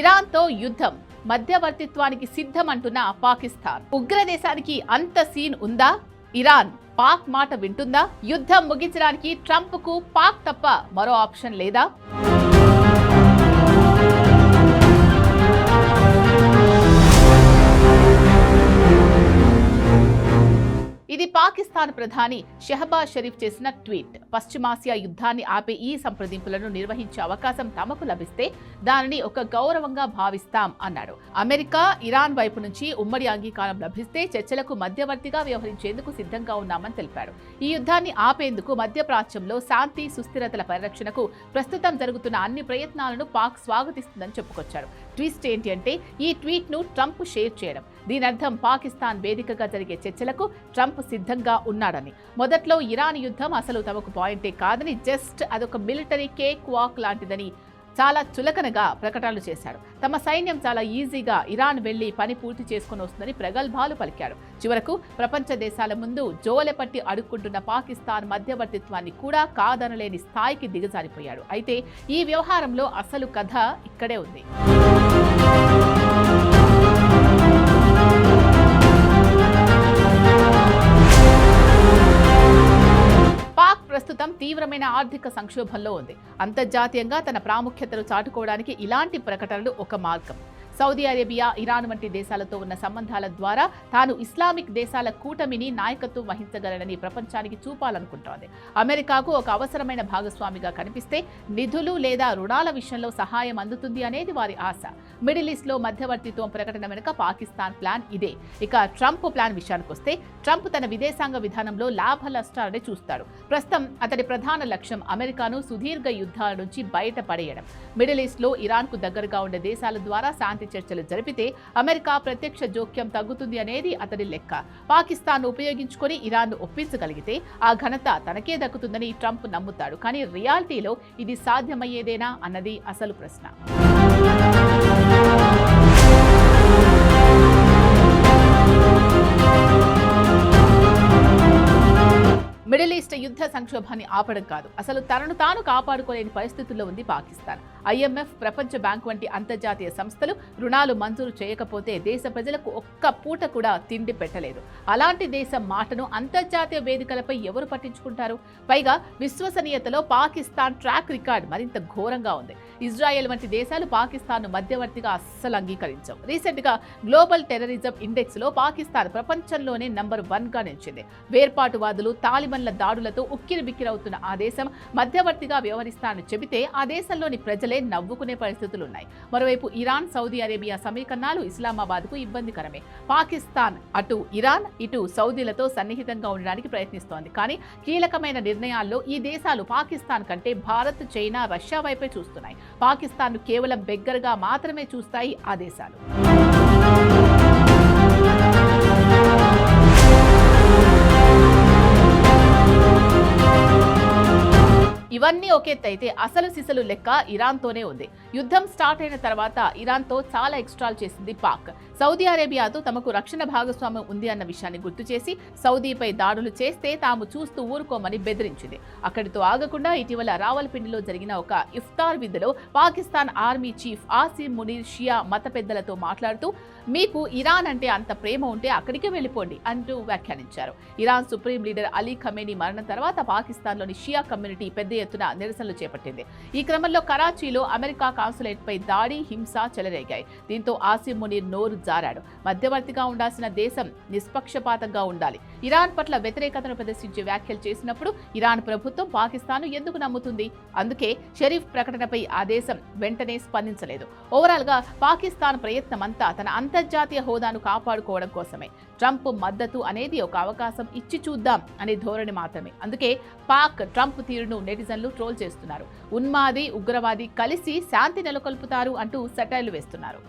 ఇరాన్తో యుద్ధం, మధ్యవర్తిత్వానికి సిద్ధమంటున్న పాకిస్తాన్. ఉగ్రదేశానికి అంత సీన్ ఉందా? ఇరాన్ పాక్ మాట వింటుందా? యుద్ధం ముగించడానికి ట్రంప్కు పాక్ తప్ప మరో ఆప్షన్ లేదా? ఇది పాకిస్తాన్ ప్రధాని షెహబాజ్ షరీఫ్ చేసిన ట్వీట్. పశ్చిమాసియా యుద్ధాన్ని ఆపే ఈ సంప్రదింపులను నిర్వహించే అవకాశం తమకు లభిస్తే దానిని ఒక గౌరవంగా భావిస్తాం అన్నాడు. అమెరికా, ఇరాన్ వైపు నుంచి ఉమ్మడి అంగీకారం లభిస్తే చర్చలకు మధ్యవర్తిగా వ్యవహరించేందుకు సిద్ధంగా ఉన్నామని తెలిపాడు. ఈ యుద్ధాన్ని ఆపేందుకు మధ్యప్రాచ్యంలో శాంతి, సుస్థిరతల పరిరక్షణకు ప్రస్తుతం జరుగుతున్న అన్ని ప్రయత్నాలను పాక్ స్వాగతిస్తుందని చెప్పుకొచ్చారు. ట్విస్ట్ ఏంటి అంటే ఈ ట్వీట్ ను ట్రంప్ షేర్ చేయడం. దీని అర్థం పాకిస్తాన్ వేదికగా జరిగే చర్చలకు ట్రంప్ సిద్ధంగా ఉన్నాడని. మొదట్లో ఇరాన్ యుద్ధం అసలు తమకు పాయింటే కాదని, జస్ట్ అదొక మిలిటరీ కేక్ వాక్ లాంటిదని చాలా చులకనగా ప్రకటనలు చేశాడు. తమ సైన్యం చాలా ఈజీగా ఇరాన్ వెళ్లి పని పూర్తి చేసుకుని వస్తుందని ప్రగల్భాలు పలికాడు. చివరకు ప్రపంచ దేశాల ముందు జోలెపట్టి అడుక్కుంటున్న పాకిస్తాన్ మధ్యవర్తిత్వాన్ని కూడా కాదనలేని స్థాయికి దిగజారిపోయాడు. అయితే ఈ వ్యవహారంలో అసలు కథ ఇక్కడే ఉంది. ప్రస్తుతం తీవ్రమైన ఆర్థిక సంక్షోభంలో ఉంది. అంతర్జాతీయంగా తన ప్రాముఖ్యతను చాటుకోవడానికి ఇలాంటి ప్రకటనలు ఒక మార్గం. సౌదీ అరేబియా, ఇరాన్ వంటి దేశాలతో ఉన్న సంబంధాల ద్వారా తాను ఇస్లామిక్ దేశాల కూటమిని నాయకత్వం వహించగలనని ప్రపంచానికి చూపాలనుకుంటోంది. అమెరికాకు ఒక అవసరమైన భాగస్వామిగా కనిపిస్తే నిధులు లేదా రుణాల విషయంలో సహాయం అందుతుంది అనేది వారి ఆశ. మిడిల్ ఈస్ట్ లో మధ్యవర్తిత్వం ప్రకటన వెనుక పాకిస్తాన్ ప్లాన్ ఇదే. ఇక ట్రంప్ ప్లాన్ విషయానికి వస్తే, ట్రంప్ తన విదేశాంగ విధానంలో లాభ నష్టాలని చూస్తాడు. ప్రస్తుతం అతడి ప్రధాన లక్ష్యం అమెరికాను సుదీర్ఘ యుద్ధాల నుంచి బయటపడేయడం. మిడిల్ ఈస్ట్ లో ఇరాన్ కు దగ్గరగా ఉండే దేశాల ద్వారా శాంతి చర్చలు జరిపితే అమెరికా ప్రత్యక్ష జోక్యం తగ్గుతుంది అనేది అతడి లెక్క. పాకిస్తాన్ ఉపయోగించుకొని ఇరాన్ ను ఒప్పించగలిగితే ఆ ఘనత తనకే దక్కుతుందని ట్రంప్ నమ్ముతాడు. కానీ రియాలిటీలో ఇది సాధ్యమయ్యేదేనా అన్నది అసలు ప్రశ్న. మిడిల్ ఈస్ట్ యుద్ధ సంక్షోభాన్ని ఆపడం కాదు, అసలు తనను తాను కాపాడుకోలేని పరిస్థితుల్లో ఉంది పాకిస్తాన్. IMF, ప్రపంచ బ్యాంక్ వంటి అంతర్జాతీయ సంస్థలు రుణాలు మంజూరు చేయకపోతే దేశ ప్రజలకు ఒక్క పూట కూడా తిండి పెట్టలేదు. అలాంటి దేశం మాటను అంతర్జాతీయ వేదికలపై ఎవరు పట్టించుకుంటారు? పైగా విశ్వసనీయతలో పాకిస్తాన్ ట్రాక్ రికార్డ్ మరింత ఘోరంగా ఉంది. ఇజ్రాయెల్ వంటి దేశాలు పాకిస్తాన్ను మధ్యవర్తిగా అస్సలు అంగీకరించవు. రీసెంట్ గా గ్లోబల్ టెర్రరిజం ఇండెక్స్ లో పాకిస్తాన్ ప్రపంచంలోనే నంబర్ 1 గా నిలిచింది. వేర్పాటువాదులు, తాలిబాన్ల దాడులతో ఉక్కిరిబిక్కిరవుతున్న ఆ దేశం మధ్యవర్తిగా వ్యవహరిస్తానని చెబితే ఆ దేశంలోని ప్రజలే నవ్వుకునే పరిస్థితులున్నాయి. మరోవైపు ఇరాన్, సౌదీ అరేబియా సమీకరణాలు ఇస్లామాబాద్కు ఇబ్బందికరమే. పాకిస్తాన్ అటు ఇరాన్, ఇటు సౌదీలతో సన్నిహితంగా ఉండడానికి ప్రయత్నిస్తోంది. కానీ కీలకమైన నిర్ణయాల్లో ఈ దేశాలు పాకిస్తాన్ కంటే భారత్, చైనా, రష్యా వైపే చూస్తున్నాయి. పాకిస్తాన్ను కేవలం బెగ్గరగా మాత్రమే చూస్తాయి ఆ దేశాలు. ఇవన్నీ ఒకెత్తైతే అసలు సిసలు లెక్క ఇరాన్తోనే ఉంది. యుద్ధం స్టార్ట్ అయిన తర్వాత ఇరాన్తో చాలా ఎక్స్ట్రాల్ చేసింది పాక్. సౌదీ అరేబియాతో తమకు రక్షణ భాగస్వామ్యం ఉంది అన్న విషయాన్ని గుర్తు చేసి సౌదీపై దాడులు చేస్తే తాము చూస్తూ ఊరుకోమని బెదిరించింది. అక్కడితో ఆగకుండా ఇటీవల రావల్పిండిలో జరిగిన ఒక ఇఫ్తార్ విందులో పాకిస్తాన్ ఆర్మీ చీఫ్ ఆసిమ్ మునీర్ షియా మత పెద్దలతో మాట్లాడుతూ, మీకు ఇరాన్ అంటే అంత ప్రేమ ఉంటే అక్కడికే వెళ్ళిపోండి అంటూ వ్యాఖ్యానించారు. Iran supreme leader Ali Khamenei మరణం తర్వాత పాకిస్తాన్లోని షియా కమ్యూనిటీ పెద్ద ఎత్తున నిరసనలు చేపట్టింది. ఈ క్రమంలో కరాచీలో అమెరికా కాన్సులేట్ పై దాడి, హింస చెలరేగాయి. దీంతో ఆసిమ్ మునీర్ నోరు జారాడు. మధ్యవర్తిగా ఉండాల్సిన దేశం నిష్పక్షపాతంగా ఉండాలి. ఇరాన్ పట్ల వ్యతిరేకతను ప్రదర్శించే వ్యాఖ్యలు చేసినప్పుడు ఇరాన్ ప్రభుత్వం పాకిస్తాన్ ఎందుకు నమ్ముతుంది? అందుకే షరీఫ్ ప్రకటనపై ఆ దేశం వెంటనే స్పందించలేదు. ఓవరాల్ గా పాకిస్తాన్ ప్రయత్నమంతా తన అంతర్జాతీయ హోదాను కాపాడుకోవడం కోసమే. ట్రంప్ మద్దతు అనేది ఒక అవకాశం ఇచ్చి చూద్దాం అనే ధోరణి మాత్రమే. అందుకే పాక్ ట్రంప్ తీరును నెటిజన్లు ట్రోల్ చేస్తున్నారు. ఉన్మాది, ఉగ్రవాది కలిసి శాంతి నెలకొల్పుతారు అంటూ సెటైర్లు వేస్తున్నారు.